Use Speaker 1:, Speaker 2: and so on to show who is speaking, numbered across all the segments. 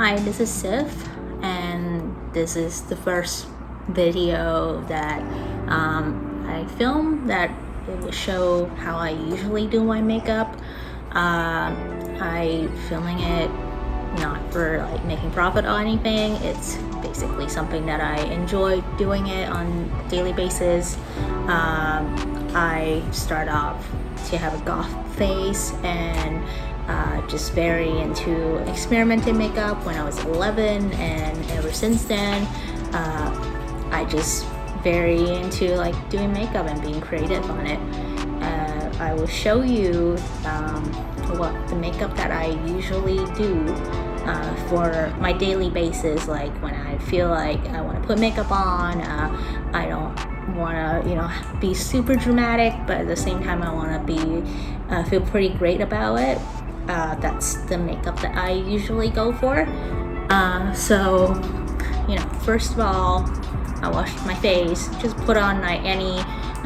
Speaker 1: Hi, this is Sif, and this is the first video that I filmed that it will show how I usually do my makeup. I filming it not for like making profit or anything. It's basically something that I enjoy doing it on a daily basis. I start off to have a goth face and just very into experimenting makeup when I was 11, and ever since then I just very into like doing makeup and being creative on it. I will show you what the makeup that I usually do for my daily basis, like when I feel like I want to put makeup on. I don't want to be super dramatic, but at the same time I want to be feel pretty great about it. That's the makeup that I usually go for. So first of all, I wash my face, just put on any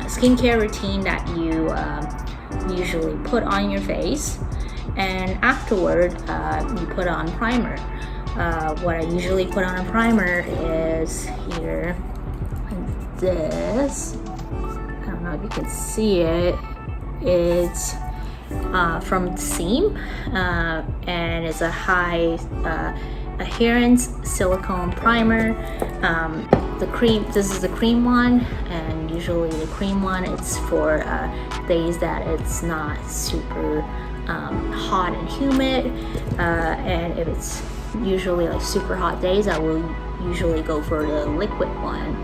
Speaker 1: skincare routine that you usually put on your face, and afterward you put on primer. What I usually put on a primer is either this. I don't know if you can see it. It's from Seam, and it's a high adherence silicone primer. The cream, this is the cream one, and usually the cream one, it's for days that it's not super hot and humid, and if it's usually like super hot days, I will usually go for the liquid one,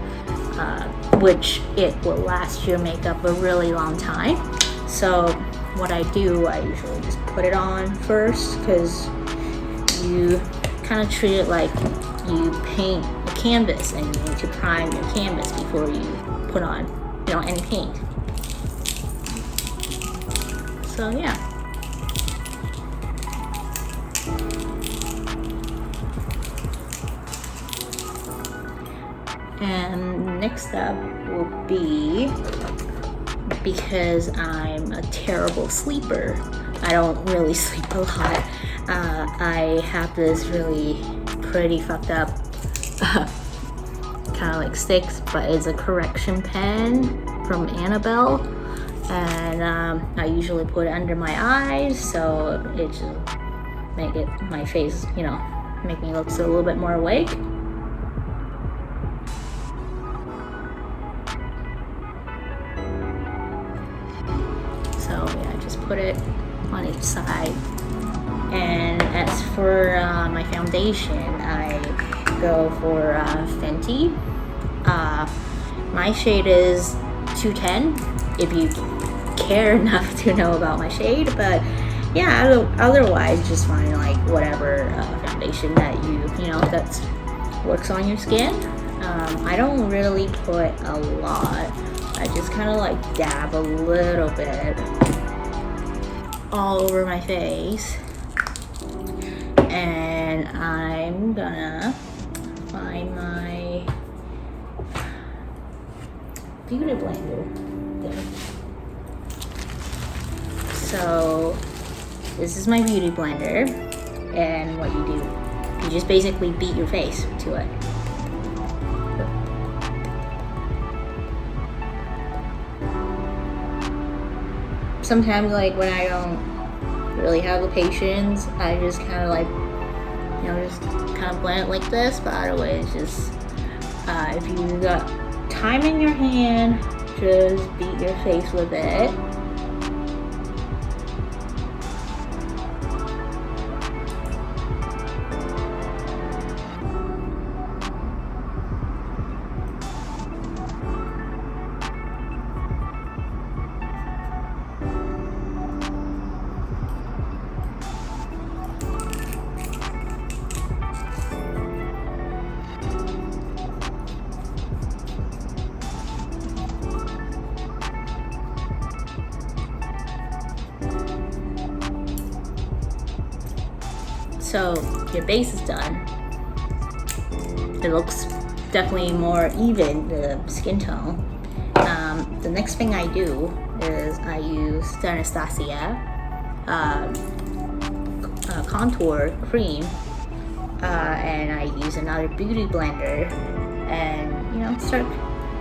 Speaker 1: which it will last your makeup a really long time. So what I do, I usually just put it on first, because you kind of treat it like you paint a canvas, and you need to prime your canvas before you put on any paint. So yeah. And next up will be, because I'm a terrible sleeper, I don't really sleep a lot. I have this really pretty fucked up kind of like sticks, but it's a correction pen from Annabelle, and I usually put it under my eyes, so it just make my face, make me look a little bit more awake. So yeah, just put it on each side. And as for my foundation, I go for Fenty. My shade is 210, if you care enough to know about my shade. But yeah, otherwise just find like whatever foundation that that works on your skin. I don't really put a lot. I just kind of like dab a little bit all over my face, and I'm gonna find my beauty blender there. So this is my beauty blender, and what you do, you just basically beat your face to it. Sometimes, like when I don't really have the patience, I just kind of like, just kind of blend it like this. But otherwise, just if you got time in your hand, just beat your face with it. So your base is done. It looks definitely more even, the skin tone. The next thing I do is I use the Anastasia contour cream. and I use another beauty blender and, you know, start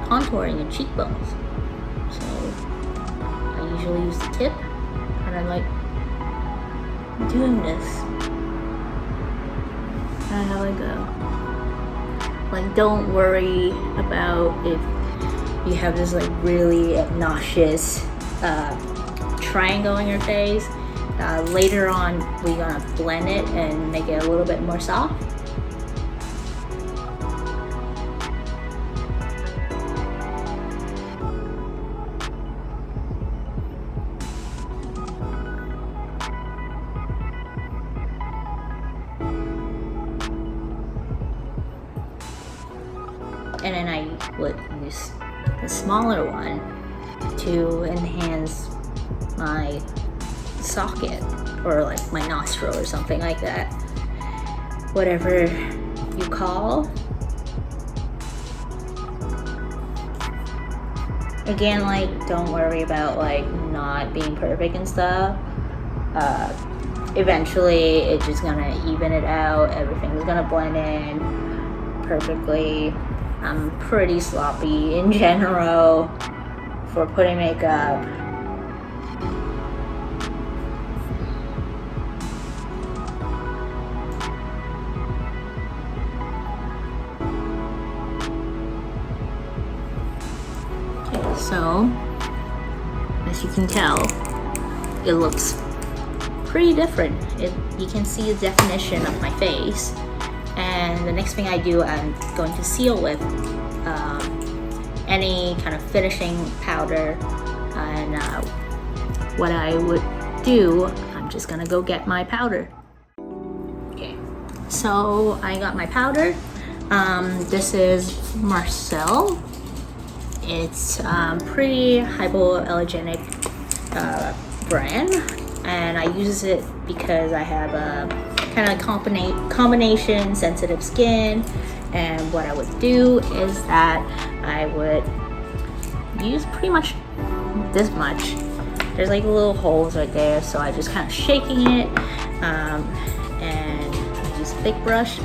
Speaker 1: contouring the cheekbones. So I usually use the tip, and I'm like doing this. That's how I go. Like, don't worry about if you have this like really obnoxious triangle in your face. Later on, we're gonna blend it and make it a little bit more soft. And then I would use the smaller one to enhance my socket or like my nostril or something like that, whatever you call. Again, like, don't worry about like not being perfect and stuff. Eventually it's just gonna even it out. Everything's gonna blend in perfectly. I'm pretty sloppy in general for putting makeup. Okay, so as you can tell, it looks pretty different. You can see the definition of my face. And the next thing I do, I'm going to seal with any kind of finishing powder. And what I would do, I'm just gonna go get my powder. Okay, so I got my powder. This is Marcel. It's pretty hypoallergenic brand, and I use it because I have a kind of combination sensitive skin. And what I would do is that I would use pretty much this much. There's like little holes right there, so I just kind of shaking it, and use a big brush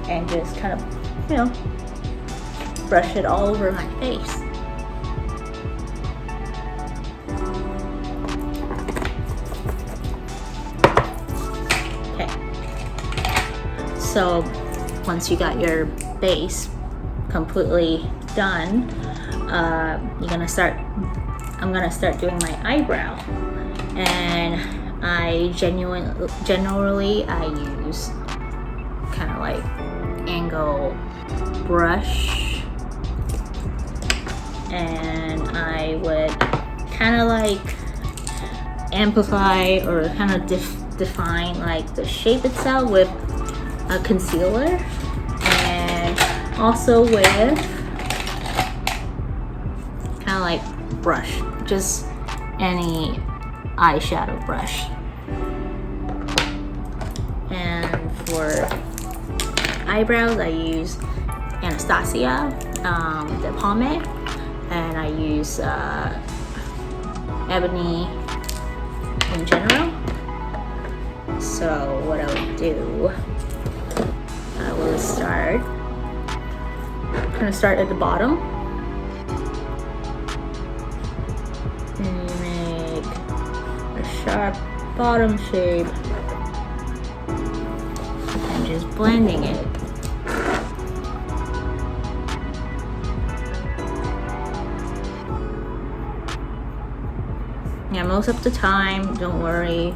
Speaker 1: and just kind of, you know, brush it all over my face. So once you got your base completely done, I'm gonna start doing my eyebrow. And I generally I use kind of like angle brush, and I would kind of like amplify or kind of define like the shape itself with a concealer, and also with kind of like brush, just any eyeshadow brush. And for eyebrows, I use Anastasia, the pomade, and I use Ebony in general. So what I would do, I will start at the bottom and make a sharp bottom shape and just blending it. Yeah, most of the time, don't worry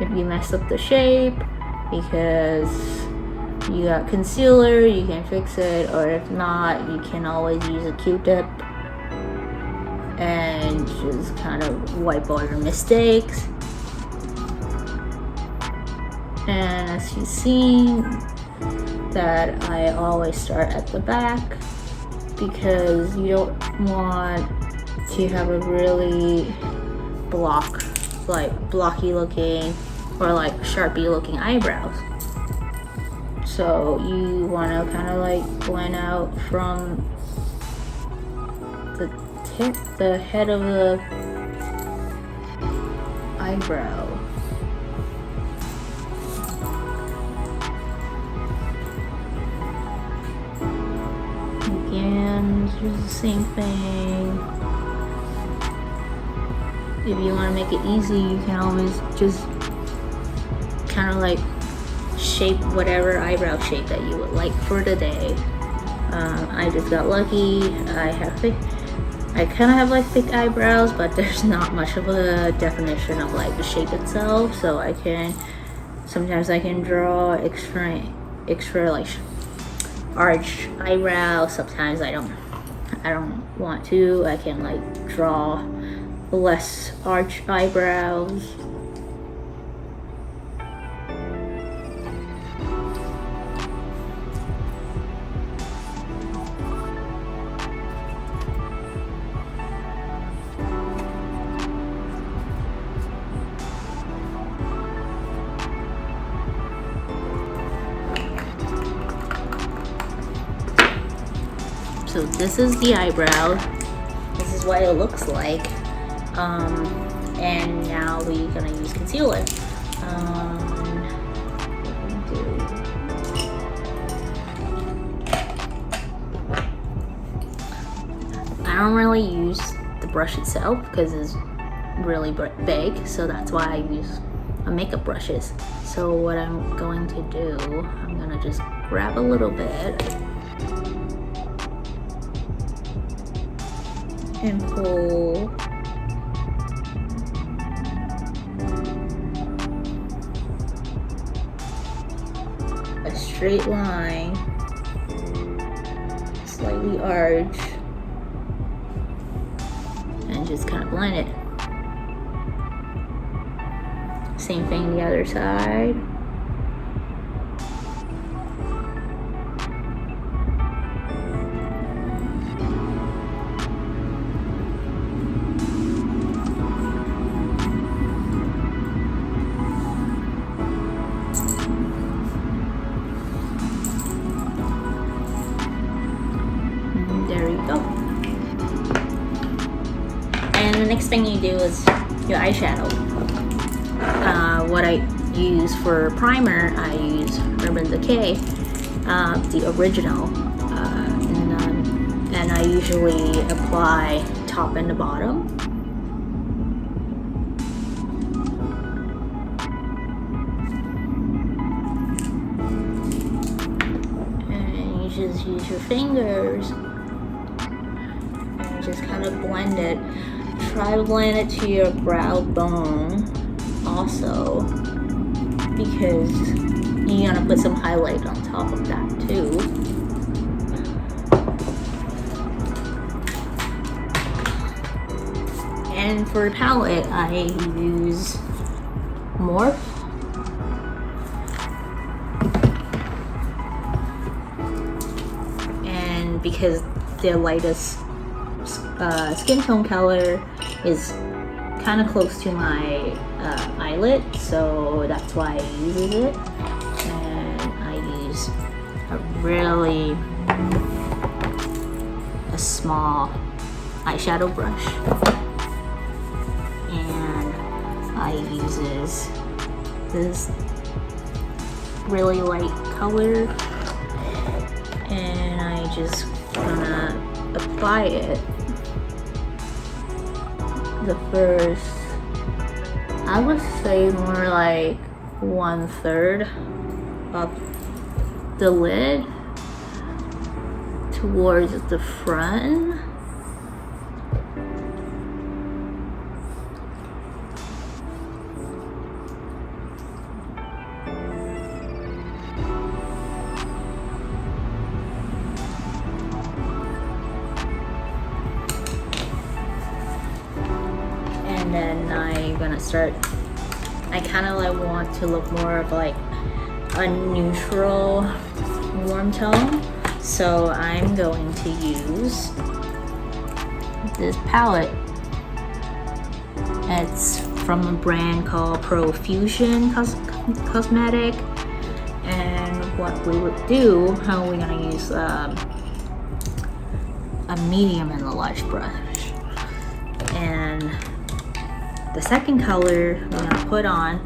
Speaker 1: if you mess up the shape, because you got concealer, you can fix it, or if not, you can always use a Q-tip and just kind of wipe all your mistakes. And as you've seen, that I always start at the back, because you don't want to have a really blocky looking or like Sharpie looking eyebrows. So you want to kind of like blend out from the head of the eyebrow. Here's the same thing. If you want to make it easy, you can always just kind of like shape whatever eyebrow shape that you would like for the day. I just got lucky. I kind of have like thick eyebrows, but there's not much of a definition of like the shape itself. So sometimes I can draw extra like arch eyebrows. Sometimes I don't want to. I can like draw less arch eyebrows. So this is the eyebrow. This is what it looks like. And now we're gonna use concealer. I don't really use the brush itself because it's really big, so that's why I use makeup brushes. So what I'm going to do, I'm gonna just grab a little bit and pull a straight line, slightly arch, and just kind of blend it. Same thing the other side. There you go. And the next thing you do is your eyeshadow. What I use for primer, I use Urban Decay, the original, and I usually apply top and the bottom. And you just use your fingers and just kind of blend it. Try to blend it to your brow bone also, because you're gonna put some highlight on top of that too. And for palette, I use Morph. And because the lightest skin tone color is kind of close to my eyelid, so that's why I use it. And I use a small eyeshadow brush, and I use this really light color, and I just gonna apply it. The first, I would say more like 1/3 of the lid towards the front. And then I'm gonna start, I kind of like want to look more of like a neutral warm tone, so I'm going to use this palette. It's from a brand called Profusion Cosmetic, and what we would do, how we're gonna use a medium and a large brush, and the second color I'm gonna put on,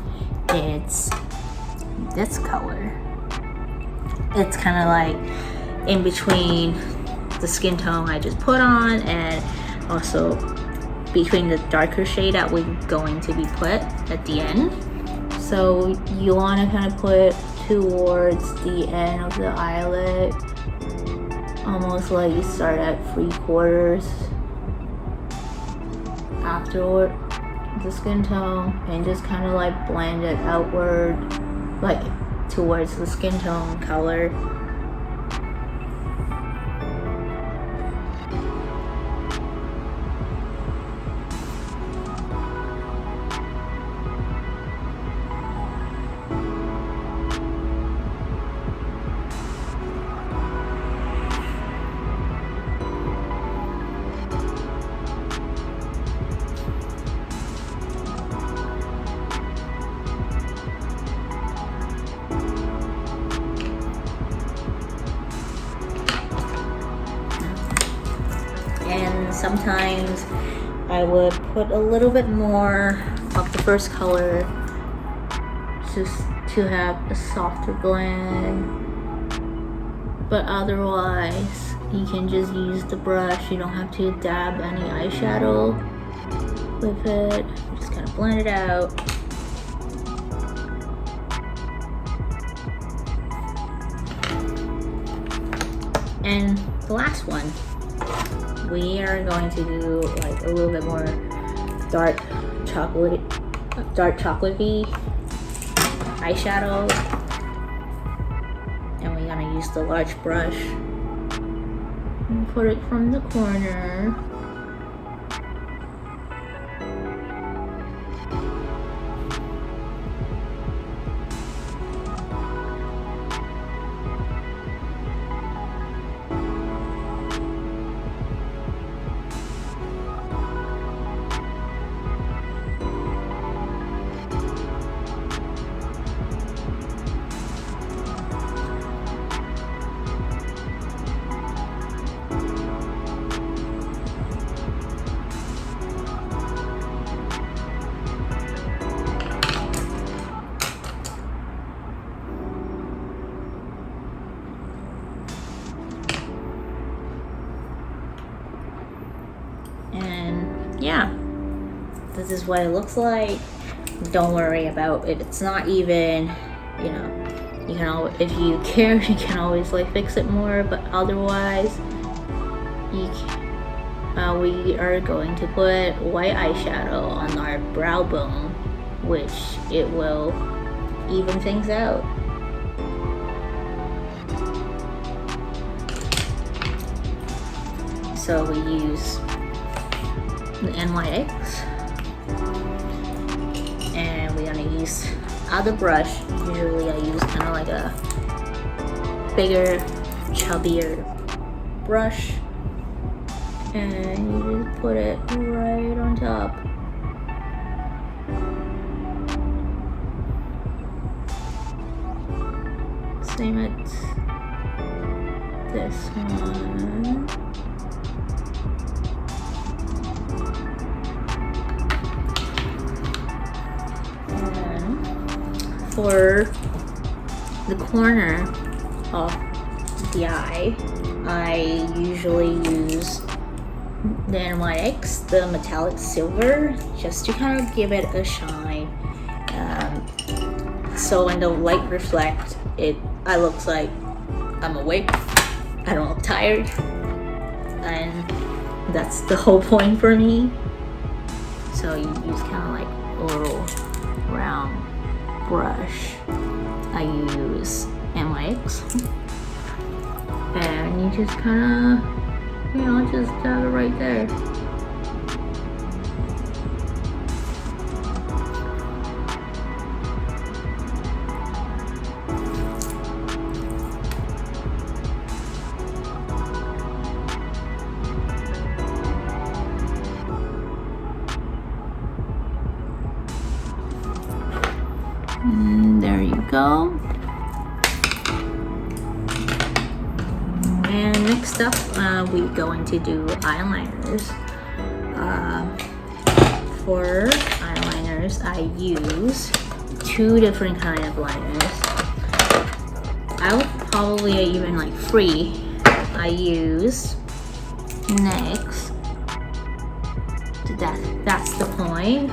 Speaker 1: it's this color. It's kind of like in between the skin tone I just put on, and also between the darker shade that we're going to be put at the end. So you want to kind of put towards the end of the eyelid, almost like you start at 3/4 after the skin tone, and just kind of like blend it outward, like towards the skin tone color. And sometimes I would put a little bit more of the first color just to have a softer blend, but otherwise you can just use the brush. You don't have to dab any eyeshadow with it. Just kind of blend it out. And the last one, we are going to do like a little bit more dark chocolatey eyeshadow, and we're gonna use the large brush and put it from the corner. And yeah, this is what it looks like. Don't worry about it. It's not even, you know, you can always, if you care, you can always like fix it more, but otherwise you can, we are going to put white eyeshadow on our brow bone, which it will even things out. So we use the NYX, and we're gonna use other brush. Usually I use kind of like a bigger, chubbier brush, and you just put it right on top. Same at this one. For the corner of the eye, I usually use the NYX, the metallic silver, just to kind of give it a shine. So when the light reflects, I looks like I'm awake. I don't look tired, and that's the whole point for me. So you use kind of like a little round brush. I use NYX, and you just kind of, you know, just dab it right there. And there you go. And next up, we're going to do eyeliners. For eyeliners, I use two different kind of liners. I would probably even like three. I use Next, that's the point,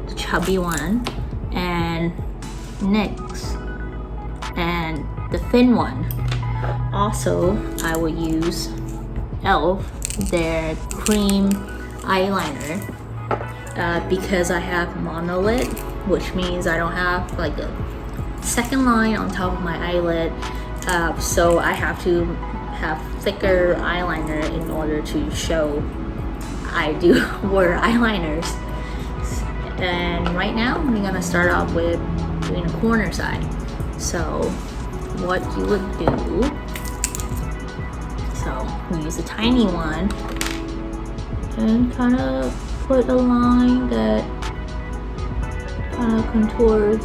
Speaker 1: the chubby one, and next, and the thin one. Also, I will use e.l.f. their cream eyeliner because I have monolid, which means I don't have like a second line on top of my eyelid, so I have to have thicker eyeliner in order to show I do wear eyeliners. And right now I'm gonna start off with doing the corner side. So what you would do, so you use a tiny one and kind of put a line that kind of contours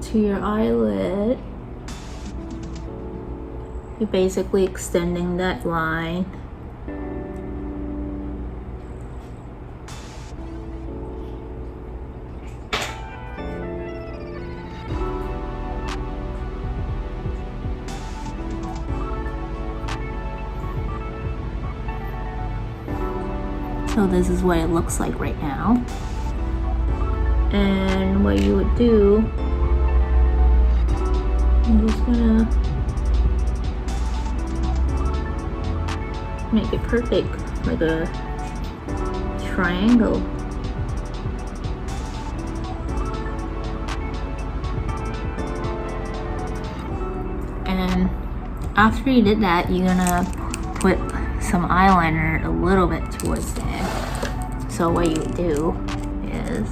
Speaker 1: to your eyelid. You're basically extending that line. So this is what it looks like right now. And what you would do, I'm just gonna make it perfect, like a triangle. And after you did that, you're gonna put some eyeliner a little bit towards there. So what you do is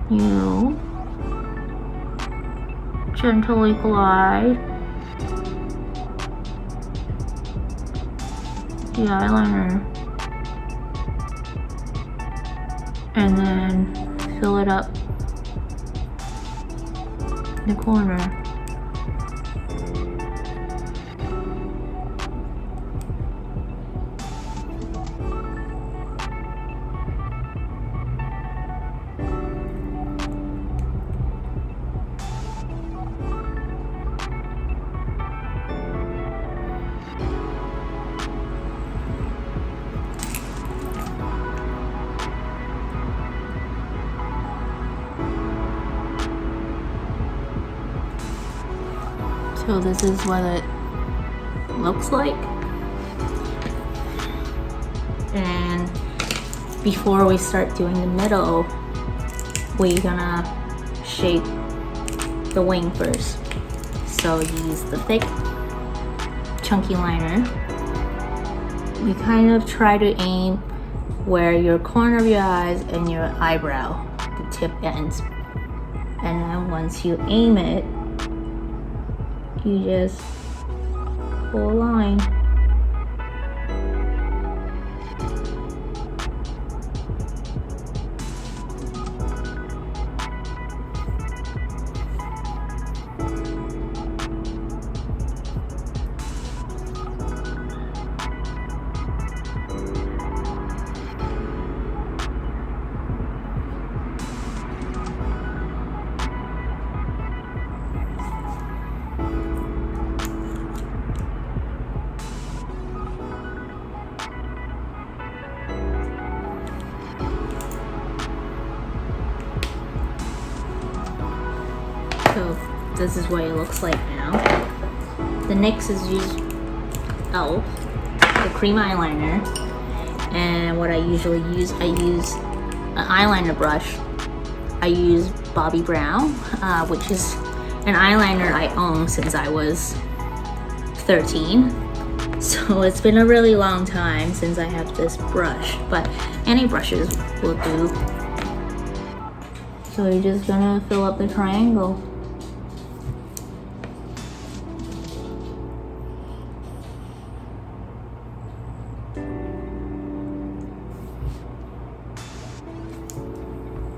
Speaker 1: you gently glide the eyeliner and then fill it up in the corner. So this is what it looks like. And before we start doing the middle, we're gonna shape the wing first. So use the thick, chunky liner. You kind of try to aim where your corner of your eyes and your eyebrow, the tip ends. And then once you aim it, you just pull a line. So this is what it looks like now. The next is use e.l.f. the cream eyeliner, and what I usually use, I use an eyeliner brush. I use Bobbi Brown, which is an eyeliner I own since I was 13. So it's been a really long time since I have this brush, but any brushes will do. So you're just gonna fill up the triangle.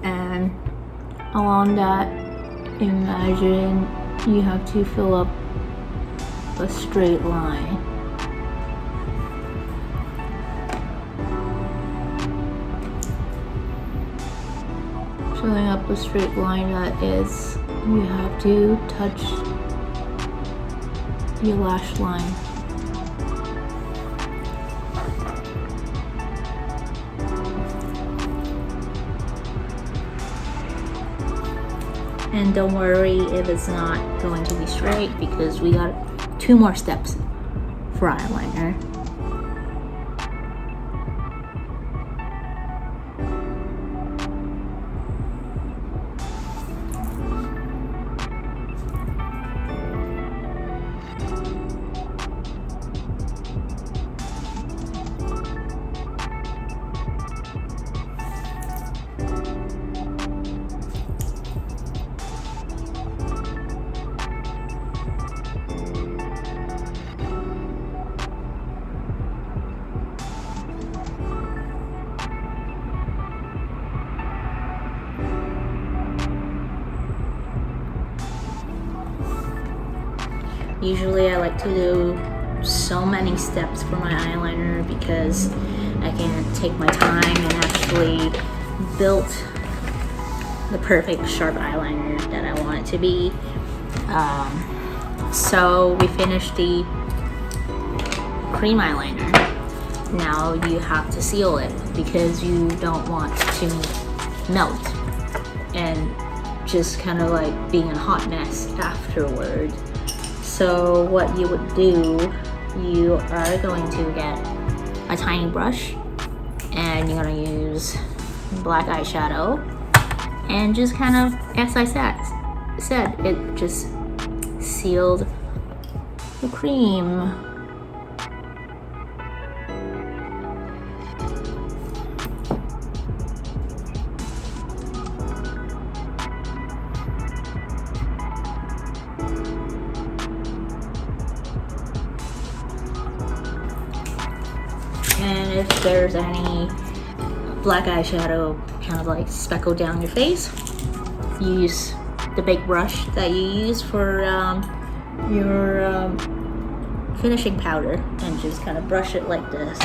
Speaker 1: And along that, imagine you have to fill up a straight line. Filling up a straight line, that is, you have to touch your lash line. And don't worry if it's not going to be straight, because we got 2 more steps for eyeliner. Usually I like to do so many steps for my eyeliner because I can take my time and actually build the perfect sharp eyeliner that I want it to be. So we finished the cream eyeliner. Now you have to seal it because you don't want to melt and just kind of like being a hot mess afterward. So what you would do, you are going to get a tiny brush and you're going to use black eyeshadow and just kind of, as I said, it just sealed the cream. And if there's any black eyeshadow kind of like speckled down your face, use the big brush that you use for your finishing powder and just kind of brush it like this.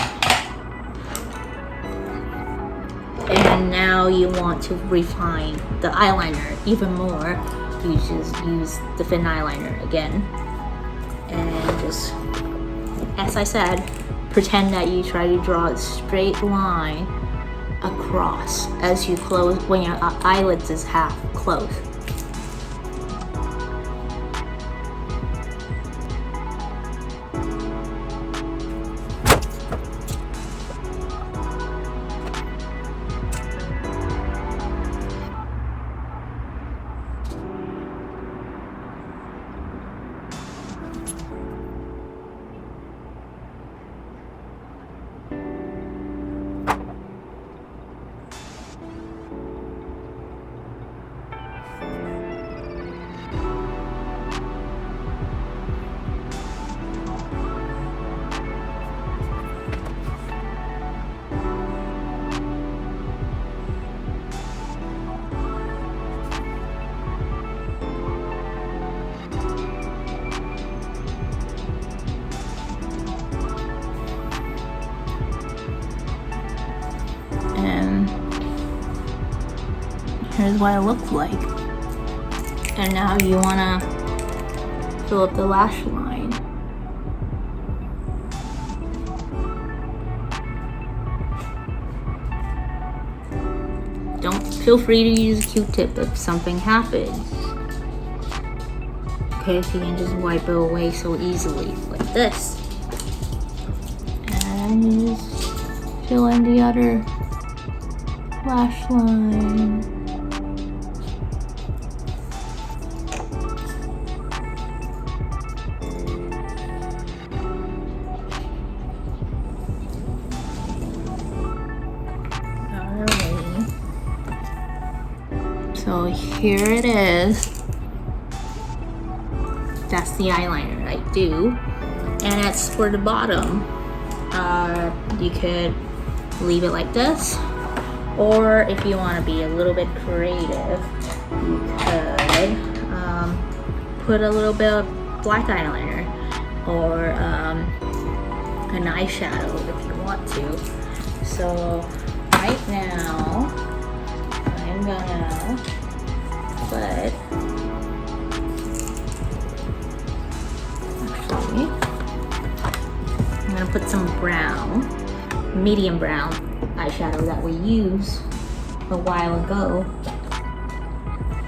Speaker 1: And now you want to refine the eyeliner even more. You just use the thin eyeliner again and just, as I said, pretend that you try to draw a straight line across as you close, when your eyelids is half closed. And here's what it looks like. And now you want to fill up the lash line. Don't feel free to use a Q-tip if something happens. Okay, so you can just wipe it away so easily, like this. And you just fill in the other lash line. Alright. So here it is. That's the eyeliner I do. And as for the bottom, you could leave it like this. Or if you want to be a little bit creative, you could put a little bit of black eyeliner or an eyeshadow if you want to. So right now, I'm gonna put, actually, I'm gonna put some brown, medium brown eyeshadow that we used a while ago.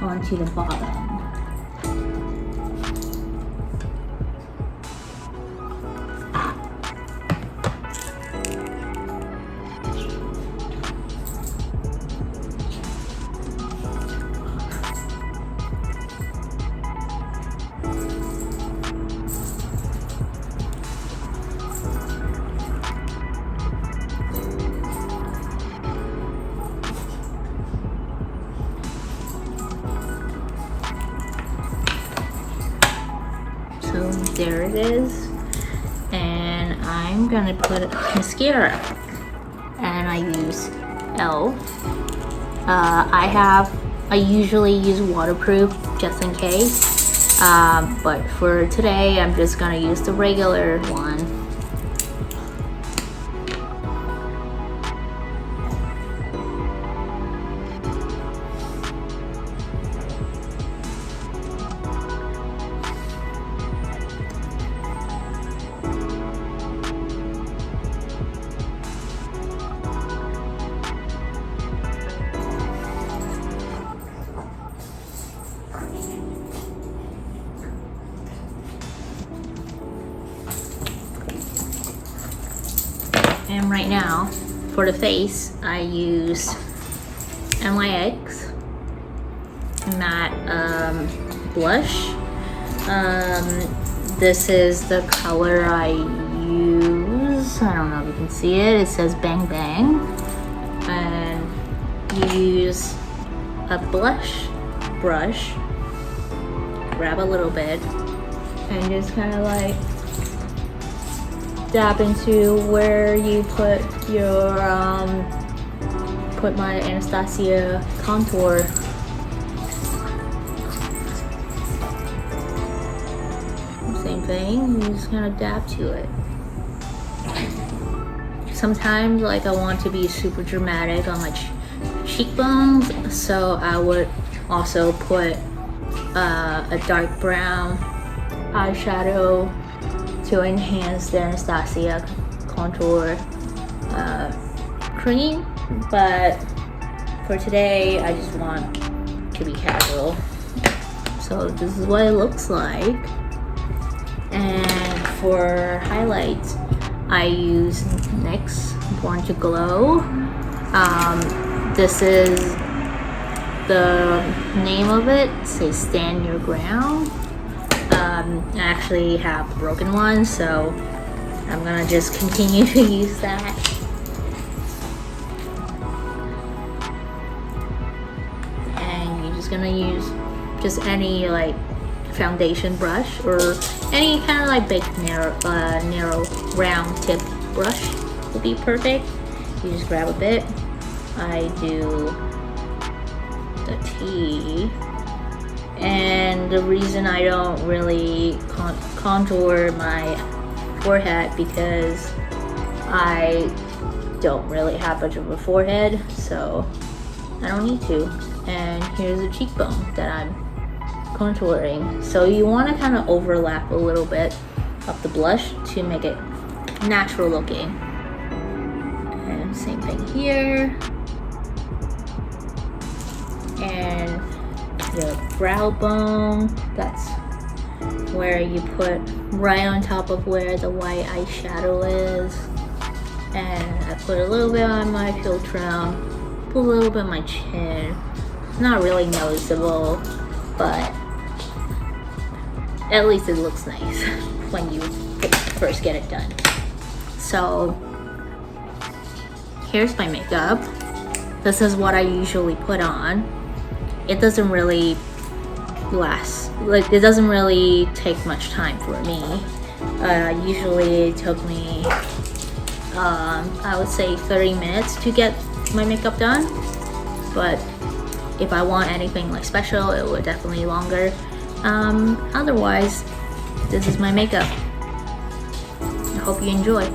Speaker 1: onto the bottom. So there it is, and I'm gonna put mascara, and I use e.l.f. I usually use waterproof just in case, but for today I'm just gonna use the regular one. And right now, for the face, I use NYX matte blush. This is the color I use. I don't know if you can see it. It says Bang Bang. And you use a blush brush, grab a little bit, and just kind of like dab into where you put your put my Anastasia contour. Same thing, you just kind of dab to it. Sometimes like I want to be super dramatic on my cheekbones, so I would also put a dark brown eyeshadow to enhance the Anastasia contour cream, but for today I just want to be casual. So this is what it looks like. And for highlights, I use NYX Born to Glow. This is the name of it, says Stand Your Ground. I actually have a broken one, so I'm gonna just continue to use that. And you're just gonna use just any like foundation brush or any kind of like big narrow round tip brush will be perfect. You just grab a bit. I do the T. And the reason I don't really contour my forehead because I don't really have much of a forehead, so I don't need to. And here's a cheekbone that I'm contouring. So you want to kind of overlap a little bit of the blush to make it natural looking. And same thing here. And your brow bone, that's where you put right on top of where the white eyeshadow is. And I put a little bit on my filtrum, put a little bit on my chin. It's not really noticeable, but at least it looks nice when you first get it done. So here's my makeup. This is what I usually put on. It doesn't really last, like it doesn't really take much time for me. Usually it took me I would say 30 minutes to get my makeup done, but if I want anything like special, it would definitely longer. Otherwise, this is my makeup. I hope you enjoy.